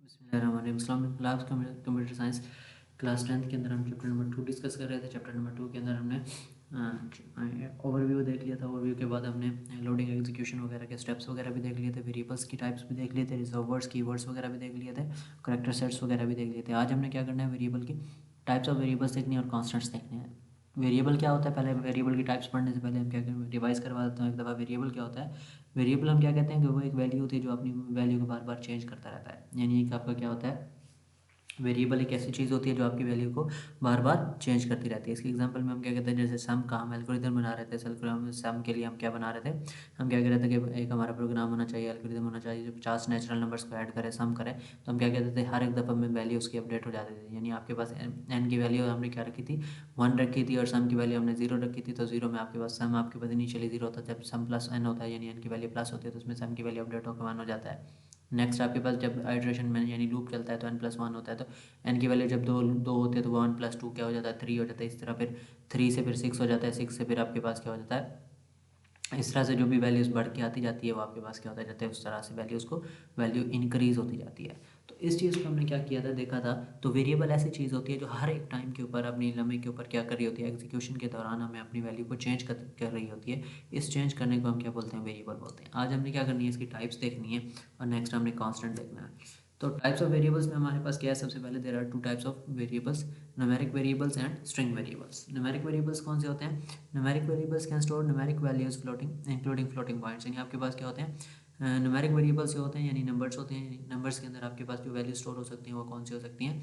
बिस्मिल्लाहिर्रहमानिर्रहीम। Class computer science class 10th के अंदर हम चैप्टर नंबर 2 डिस्कस कर रहे थे। चैप्टर नंबर 2 के अंदर हमने ओवरव्यू देख लिया था। ओवरव्यू के बाद हमने लोडिंग एग्जीक्यूशन वगैरह के स्टेप्स वगैरह भी देख लिए थे, वेरिएबल्स की टाइप्स भी देख लिए थे, रिजर्व वर्ड्स, कीवर्ड्स वगैरह भी देख लिए थे, करैक्टर सेट्स वगैरह भी देख लिए थे। आज हमने क्या करना है, वेरिएबल की टाइप्स ऑफ वेरिएबल्स देखनी है और कॉन्स्टेंट्स देखने हैं। वेरिएबल क्या होता है, पहले वेरिएबल की टाइप्स पढ़ने से पहले हम क्या करें, रिवाइज करवा देते हैं एक दफ़ा। वेरिएबल क्या होता है? वेरिएबल हम क्या कहते हैं कि वो एक वैल्यू होती है जो अपनी वैल्यू को बार बार चेंज करता रहता है। यानी कि आपका क्या होता है, वेरिएबल एक ऐसी चीज़ होती है जो आपकी वैल्यू को बार बार चेंज करती रहती है। इसके एग्जांपल में हम क्या कहते हैं, जैसे सम का हम एल्गोरिथम बना रहे थे। सम के लिए हम क्या बना रहे थे, हम क्या कह रहे थे कि एक हमारा प्रोग्राम होना चाहिए, एल्गोरिथम होना चाहिए जो 50 नेचुरल नंबर्स को ऐड करे, सम करे। तो हम क्या कहते थे, हर एक दफ़ा में वैल्यू उसकी अपडेट हो जाती थी। यानी आपके पास एन की वैल्यू हमने क्या रखी थी, 1 रखी थी, और सम की वैल्यू हमने 0 रखी थी। तो 0 में आपके पास सम आपके पास इनिशियली 0 होता है। जब सम प्लस एन होता है यानी एन की वैल्यू प्लस होती है, तो उसमें सम की वैल्यू अपडेट होकर 1 हो जाता है। नेक्स्ट आपके पास जब आइट्रेशन में यानी लूप चलता है तो n+1 होता है। तो n की वैल्यू जब दो दो होती है तो वो 1+2 क्या हो जाता है, 3 हो जाता है। इस तरह फिर 3 से फिर 6 हो जाता है, 6 से फिर आपके पास क्या हो जाता है, इस तरह से जो भी वैल्यूज़ बढ़ के आती जाती है वो आपके पास क्या होता जाता है, उस तरह से वैल्यूज़ को वैल्यू इंक्रीज़ होती जाती है। तो इस चीज़ को हमने क्या किया था, देखा था। तो वेरिएबल ऐसी चीज़ होती है जो हर एक टाइम के ऊपर अपनी लम्हे के ऊपर क्या कर रही होती है, एग्जीक्यूशन के दौरान हमें अपनी वैल्यू को चेंज कर रही होती है। इस चेंज करने को हम क्या बोलते हैं, वेरिएबल बोलते हैं। आज हमने क्या करनी है, इसकी टाइप्स देखनी है और नेक्स्ट हमने कॉन्स्टेंट देखना है। तो टाइप्स ऑफ वेरिएबल्स में हमारे पास क्या है, सबसे पहले there are 2 types of variables, numeric variables and string variables. Numeric variables कौन से होते हैं? Numeric variables can store numeric values floating including floating points. यानी आपके पास क्या होते हैं, न्यूमेरिक वेरिएबल्स जो होते हैं यानी नंबर्स होते हैं। नंबर्स के अंदर आपके पास जो वैल्यू स्टोर हो सकती हैं वो कौन सी हो सकती हैं,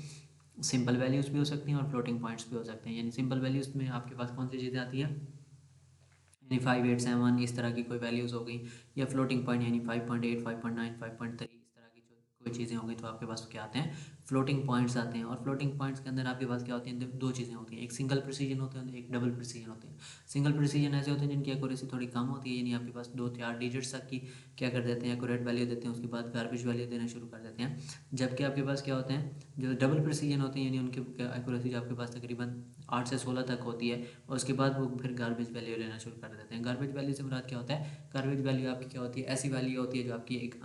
सिंपल वैल्यूज़ भी हो सकती हैं और फ्लोटिंग पॉइंट्स भी हो सकते हैं। यानी सिंपल वैल्यूज़ में आपके पास कौन सी चीज़ें आती हैं, यानी 5, 8, 7 इस तरह की कोई वैल्यूज़ हो गई, या फ्लोटिंग पॉइंट यानी 5.8, 5.9, 5.3 इस तरह की जो कोई चीज़ें हो गई, तो आपके पास क्या आते हैं, फ्लोटिंग पॉइंट्स आते हैं। और फ्लोटिंग पॉइंट्स के अंदर आपके पास क्या होती हैं, दो चीज़ें होती हैं, एक सिंगल प्रिसीजन होते हैं, एक डबल प्रिसीजन होते हैं। सिंगल प्रिसीजन ऐसे होते हैं जिनकी एक्यूरेसी थोड़ी कम होती है, यानी आपके पास 2-4 डिजिट्स तक की क्या कर देते हैं, एक्यूरेट वैल्यू देते हैं, उसके बाद गार्बेज वैल्यू देना शुरू कर देते हैं। जबकि आपके पास क्या होते हैं, जो डबल प्रिसीजन होते हैं, यानी उनकी एक्यूरेसी जो आपके पास तकरीबन 8 से 16 तक होती है, और उसके बाद वो फिर गार्बेज वैल्यू लेना शुरू कर देते हैं। गार्बेज वैल्यू से मुराद क्या होता है, गार्बेज वैल्यू आपकी क्या होती है, ऐसी वैल्यू होती है जो आपकी एक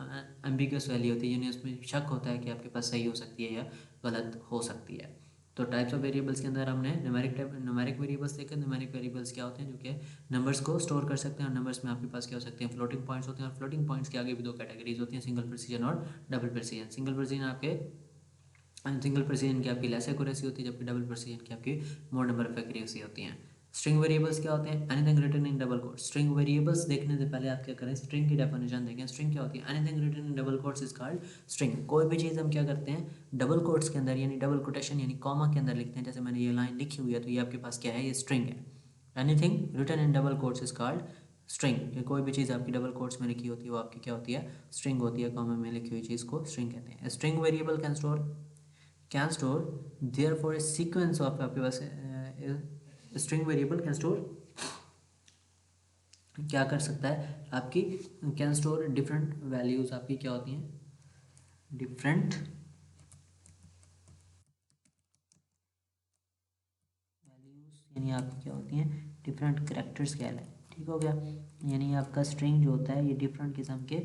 एम्बिगुअस वैल्यू होती है, यानी उसमें शक होता है कि आपके पास सही हो सकती है या गलत हो सकती है। तो टाइप्स ऑफ वेरिएबल्स के अंदर हमने न्यूमेरिक वेरिएबल्स देखे। न्यूमेरिक वेरिएबल्स क्या होते हैं, जो कि नंबर्स को स्टोर कर सकते हैं, और नंबर्स में आपके पास क्या हो सकते हैं, फ्लोटिंग पॉइंट्स होते हैं। और फ्लोटिंग पॉइंट्स के आगे भी 2 कैटेगरीज होती हैं, सिंगल प्रिसीजन और डबल प्रिसीजन। सिंगल प्रिसीजन की आपकी लेस एक्यूरेसी होती है, जबकि डबल प्रिसीजन की आपकी मोर नंबर ऑफ एक्यूरेसी होती हैं। स्ट्रिंग वेरिएबल्स क्या होते हैं, anything written in double quotes. String variables देखने से पहले आप क्या करें, स्ट्रिंग की डेफिनेशन देखें। स्ट्रिंग क्या होती है, anything written in double quotes is called string. कोई भी चीज़ हम क्या करते हैं, डबल कोट्स के अंदर यानी डबल कोटेशन यानी कॉमा के अंदर लिखते हैं। जैसे मैंने ये लाइन लिखी हुई है तो ये आपके पास क्या है, ये स्ट्रिंग है। Anything written in double quotes is called string. कोई भी चीज़ आपकी डबल कोट्स में लिखी होती है वो आपकी क्या होती है, स्ट्रिंग होती है। कॉमा में लिखी हुई चीज़ को स्ट्रिंग कहते हैं। String variable can store therefore a sequence of आपके पास स्ट्रिंग वेरिएबल कैन स्टोर क्या कर सकता है, आपकी कैन स्टोर डिफरेंट वैल्यूज आपकी क्या होती हैं, डिफरेंट वैल्यूज यानी आपकी क्या होती हैं, डिफरेंट करेक्टर्स कहलाए। ठीक हो गया। यानी आपका स्ट्रिंग जो होता है ये डिफरेंट किस्म के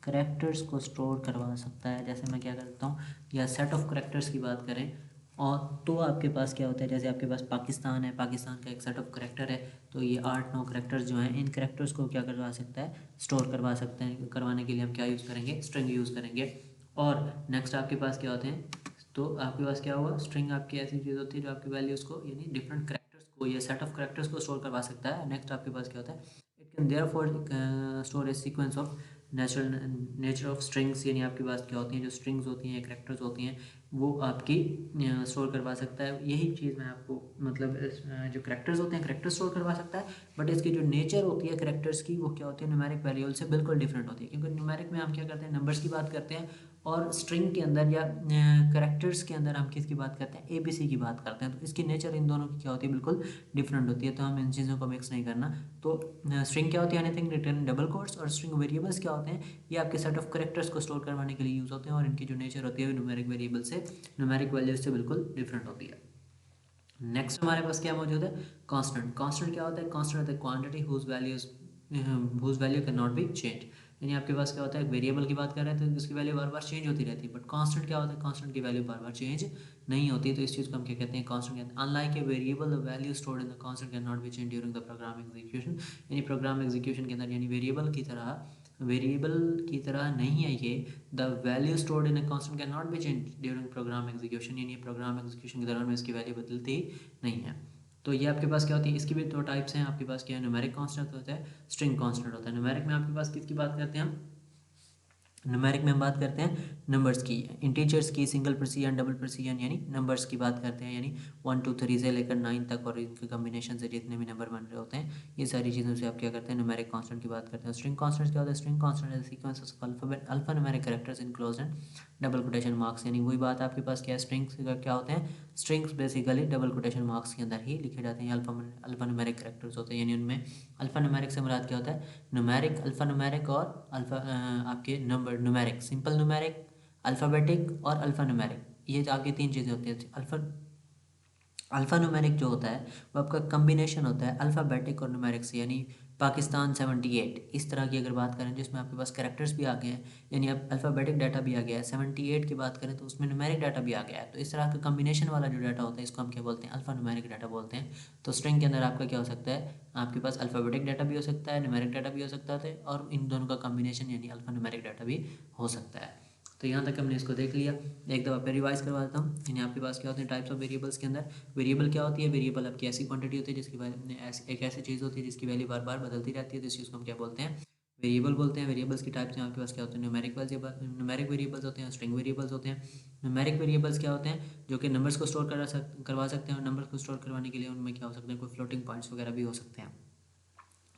करेक्टर्स को स्टोर करवा सकता है। जैसे मैं क्या करता हूँ, या सेट ऑफ करेक्टर्स की बात करें, और तो आपके पास क्या होता है, जैसे आपके पास पाकिस्तान है, पाकिस्तान का एक सेट ऑफ करेक्टर है, तो ये 8-9 करेक्टर्स जो हैं, इन करेक्टर्स को क्या करवा सकता है, स्टोर करवा सकते हैं। करवाने के लिए हम क्या यूज़ करेंगे, स्ट्रिंग यूज़ करेंगे। और नेक्स्ट आपके पास क्या होते हैं, तो आपके पास क्या हुआ, स्ट्रिंग आपकी ऐसी चीज़ होती है जो आपकी वैल्यूज़ को यानी डिफरेंट करेक्टर्स को या सेट ऑफ करेक्टर्स को स्टोर करवा सकता है। नेक्स्ट आपके पास क्या होता है, it can therefore store A sequence of nature of strings. यानी आपके पास क्या होती हैं, जो स्ट्रिंग्स होती हैं, करेक्टर्स होती हैं, वो आपकी स्टोर करवा सकता है। यही चीज़ मैं आपको मतलब जो करेक्टर्स होते हैं, करेक्टर स्टोर करवा सकता है। बट इसकी जो नेचर होती है करेक्टर्स की, वो क्या होती है, न्यूमेरिक वेरिएबल से बिल्कुल डिफरेंट होती है। क्योंकि न्यूमेरिक में हम क्या करते हैं, नंबर्स की बात करते हैं, और स्ट्रिंग के अंदर या करेक्टर्स के अंदर हम किसकी बात करते हैं, ABC की बात करते हैं। तो इसकी नेचर इन दोनों की क्या होती है, बिल्कुल डिफरेंट होती है। तो हम इन चीज़ों को मिक्स नहीं करना। तो स्ट्रिंग क्या होती है, एनीथिंग रिटन डबल कोट्स, और स्ट्रिंग वेरिएबल्स क्या होते हैं, ये आपके सेट ऑफ करेक्टर्स को स्टोर करवाने के लिए यूज़ होते हैं, और इनकी जो नेचर होती है न्यूमेरिक वेरिएबल से, न्यूमेरिक वैल्यूज से बिल्कुल डिफरेंट होती है। नेक्स्ट हमारे पास क्या मौजूद है, कांस्टेंट। कांस्टेंट क्या होता है, कांस्टेंट होता है quantity whose value can not be change. यानी आपके पास क्या होता है, वेरिएबल की बात कर रहे हैं तो उसकी वैल्यू बार बार चेंज होती रहती है, बट कांस्टेंट क्या होता है, कांस्टेंट की वैल्यू बार बार चेंज नहीं होती, तो इस चीज़ को हम क्या कहते हैं, कांस्टेंट कहते हैं। Unlike a variable the value stored in the constant can not be change during the program execution, यानी प्रोग्राम एग्जीक्यूशन के अंदर यानी वेरिएबल की तरह नहीं है ये, the value stored in a constant can not be change during program execution, यानी प्रोग्राम एग्जीक्यूशन के दौरान में इसकी वैल्यू बदलती नहीं है। तो ये आपके पास क्या होती है, इसकी भी दो टाइप्स हैं आपके पास, क्या है, न्यूमेरिक कांस्टेंट होता है, स्ट्रिंग कांस्टेंट होता है। न्यूमेरिक में आपके पास किसकी बात करते हैं हम, न्यूमेरिक में हम बात करते हैं नंबर्स की, इंटीजर्स की, सिंगल प्रेसिजन, डबल प्रेसिजन, यानी नंबर्स की बात करते हैं, यानी 1 2 3 से लेकर 9 तक और इनके कॉम्बिनेशन से जितने भी नंबर बन रहे होते हैं, ये सारी चीज़ों से आप क्या करते हैं, न्यूमेरिक कांस्टेंट की बात करते हैं। स्ट्रिंग कांस्टेंट क्या होता है, स्ट्रिंग कांस्टेंट है sequence of alphabet alpha numeric characters enclosed and double quotation marks, यानी वही बात आपके पास क्या है, स्ट्रिंग्स का क्या होते हैं, strings basically double quotation marks के अंदर ही लिखे जाते हैं, अल्फा न्यूमेरिक कैरेक्टर्स होते हैं, यानी उनमें अल्फा न्यूमेरिक से मुराद क्या होता है, न्यूमेरिक, अल्फा न्यूमेरिक और अल्फा आपके number numeric, simple numeric, alphabetic और अल्फ़ा न्यूमेरिक, ये आपकी तीन चीज़ें होती हैं। अल्फ़ा न्यूमेरिक जो होता है वो आपका कम्बिनेशन होता है अल्फ़ाबेटिक और न्यूमेरिक से, यानी पाकिस्तान 78 इस तरह की अगर बात करें जिसमें आपके पास कैरेक्टर्स भी आ गए हैं, यानी अब अल्फ़ाबेटिक डाटा भी आ गया है, 78 की बात करें तो उसमें न्यूमेरिक डाटा भी आ गया है, तो इस तरह का कम्बिनेशन वाला जो डाटा होता है इसको हम क्या बोलते हैं, अल्फ़ा न्यूमेरिक डाटा बोलते हैं। तो स्ट्रिंग के अंदर आपका क्या हो सकता है, आपके पास अल्फ़ाबेटिक डाटा भी हो सकता है, न्यूमेरिक डाटा भी हो सकता है, और इन दोनों का कम्बिनेशन यानी अल्फ़ा न्यूमेरिक डाटा भी हो सकता है। तो यहाँ तक हमने इसको देख लिया, एक दफ़ा फिर रिवाइज करवा देता हूँ। यानी आपके पास क्या होते हैं टाइप्स ऑफ वेरिएबल्स के अंदर, वेरिएबल क्या होती है, वेरिएबल आपकी ऐसी क्वांटिटी होती है जिसकी एक ऐसी चीज़ होती है जिसकी वैल्यू बार बार बदलती रहती है, तो इस चीज़ को हम क्या बोलते हैं, वेरिएबल बोलते हैं। वेरिएबल्स की टाइप्स में आपके पास क्या होते हैं, न्यूमेरिक वेरिएबल्स होते हैं, स्ट्रिंग वेरिएबल्स होते हैं। न्यूमेरिक वेरिएबल्स क्या होते हैं, जो कि नंबर्स को स्टोर करवा सकते हैं, और नंबर्स को स्टोर करवाने के लिए उनमें क्या हो सकते हैं, कोई फ्लोटिंग पॉइंट्स वगैरह भी हो सकते हैं।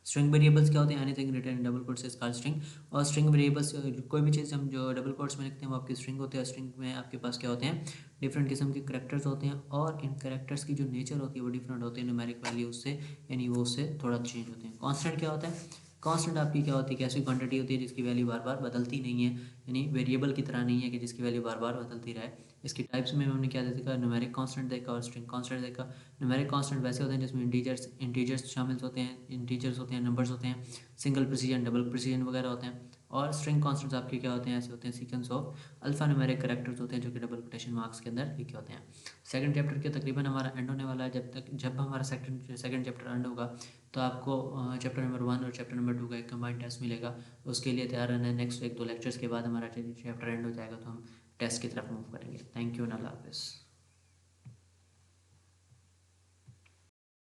स्ट्रिंग वेरिएबल्स क्या होते हैं, anything written in double quotes is called string, और स्ट्रिंग वेरिएबल्स कोई भी चीज़ हम जो डबल कोट्स में लिखते हैं वो आपकी स्ट्रिंग होती है। स्ट्रिंग में आपके पास क्या होते हैं, डिफरेंट किस्म के करैक्टर्स होते हैं, और इन करैक्टर्स की जो नेचर होती है वो डिफरेंट होती है न्यूमेरिक वैल्यू से, यानी वो उससे थोड़ा चेंज होते हैं। कांस्टेंट क्या होता है, कांस्टेंट आपकी क्या होती है, कैसी क्वांटिटी होती है जिसकी वैल्यू बार बार बदलती नहीं है, यानी वेरिएबल की तरह नहीं है कि जिसकी वैल्यू बार बार बदलती रहे। इसकी टाइप्स में हमने क्या देखा, न्यूमेरिक कांस्टेंट देखा और स्ट्रिंग कांस्टेंट देखा। न्यूमेरिक कांस्टेंट वैसे होते हैं जिसमें इंटीजर्स शामिल होते हैं, इंटीजर्स होते हैं, नंबर्स होते हैं, सिंगल प्रिसीजन, डबल प्रिसीजन वगैरह होते हैं। और स्ट्रिंग कांस्टेंट्स आपके क्या होते हैं, ऐसे होते हैं sequence of alpha numeric characters होते हैं जो कि डबल कोटेशन मार्क्स के अंदर लिखे होते हैं। सेकंड चैप्टर के तकरीबन हमारा एंड होने वाला है, जब हमारा सेकंड चैप्टर एंड होगा तो आपको चैप्टर नंबर 1 और चैप्टर नंबर 2 का एक कंबाइंड टेस्ट मिलेगा, उसके लिए तैयार रहना है। नेक्स्ट 1 2 लेक्चर्स के बाद हमारा चैप्टर एंड हो जाएगा तो हम टेस्ट की तरफ मूव करेंगे। थैंक यू एंड अल्लाह हाफिज़।